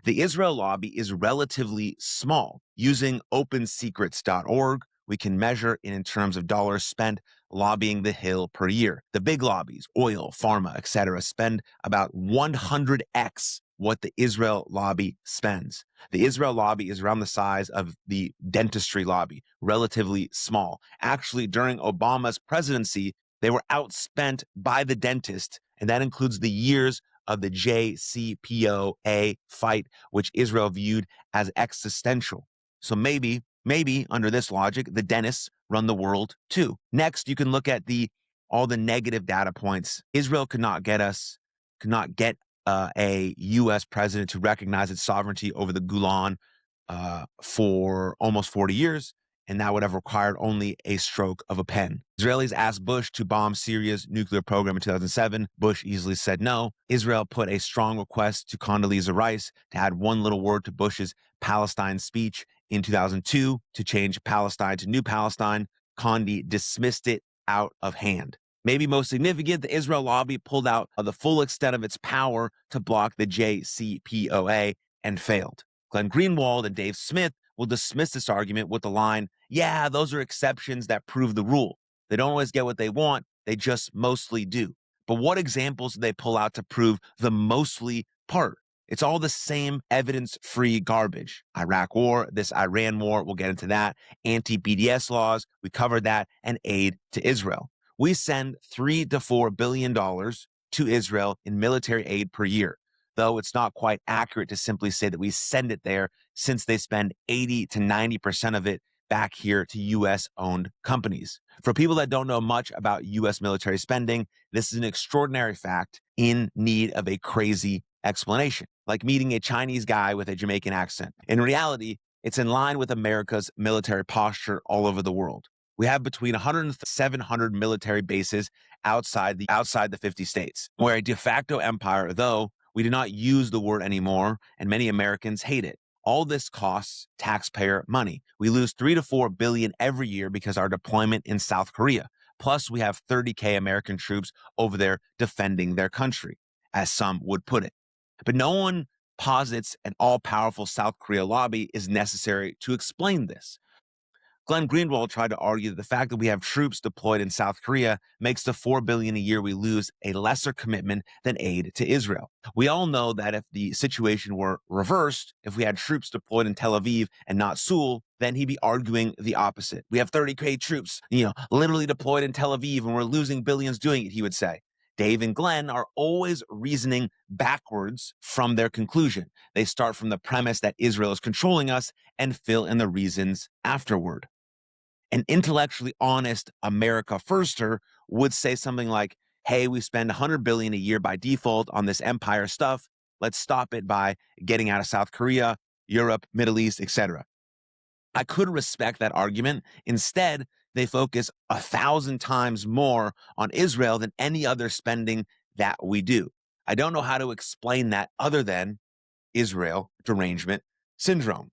The Israel lobby is relatively small. Using opensecrets.org, we can measure it in terms of dollars spent lobbying the Hill per year. The big lobbies, oil, pharma, etc., spend about 100x what the Israel lobby spends. The Israel lobby is around the size of the dentistry lobby, relatively small. Actually, during Obama's presidency, they were outspent by the dentist, and that includes the years of the JCPOA fight, which Israel viewed as existential. So maybe under this logic, the dentists run the world too. Next, you can look at all the negative data points. Israel could not get a U.S. president to recognize its sovereignty over the Golan for almost 40 years, and that would have required only a stroke of a pen. Israelis asked Bush to bomb Syria's nuclear program in 2007. Bush easily said no. Israel put a strong request to Condoleezza Rice to add one little word to Bush's Palestine speech in 2002 to change Palestine to New Palestine. Condi dismissed it out of hand. Maybe most significant, the Israel lobby pulled out of the full extent of its power to block the JCPOA and failed. Glenn Greenwald and Dave Smith will dismiss this argument with the line, yeah, those are exceptions that prove the rule. They don't always get what they want, they just mostly do. But what examples do they pull out to prove the mostly part? It's all the same evidence-free garbage. Iraq war, this Iran war, we'll get into that. Anti-BDS laws, we covered that, and aid to Israel. We send $3 to $4 billion to Israel in military aid per year, though it's not quite accurate to simply say that we send it there since they spend 80 to 90% of it back here to U.S.-owned companies. For people that don't know much about U.S. military spending, this is an extraordinary fact in need of a crazy explanation, like meeting a Chinese guy with a Jamaican accent. In reality, it's in line with America's military posture all over the world. We have between 100 and 700 military bases outside the 50 states. We're a de facto empire, though we do not use the word anymore, and many Americans hate it. All this costs taxpayer money. We lose 3 to 4 billion every year because our deployment in South Korea. Plus, we have 30K American troops over there defending their country, as some would put it. But no one posits an all-powerful South Korea lobby is necessary to explain this. Glenn Greenwald tried to argue that the fact that we have troops deployed in South Korea makes the $4 billion a year we lose a lesser commitment than aid to Israel. We all know that if the situation were reversed, if we had troops deployed in Tel Aviv and not Seoul, then he'd be arguing the opposite. We have 30K troops, literally deployed in Tel Aviv, and we're losing billions doing it, he would say. Dave and Glenn are always reasoning backwards from their conclusion. They start from the premise that Israel is controlling us and fill in the reasons afterward. An intellectually honest America firster would say something like, hey, we spend $100 billion a year by default on this empire stuff. Let's stop it by getting out of South Korea, Europe, Middle East, etc. I could respect that argument. Instead, they focus 1,000 times more on Israel than any other spending that we do. I don't know how to explain that other than Israel derangement syndrome.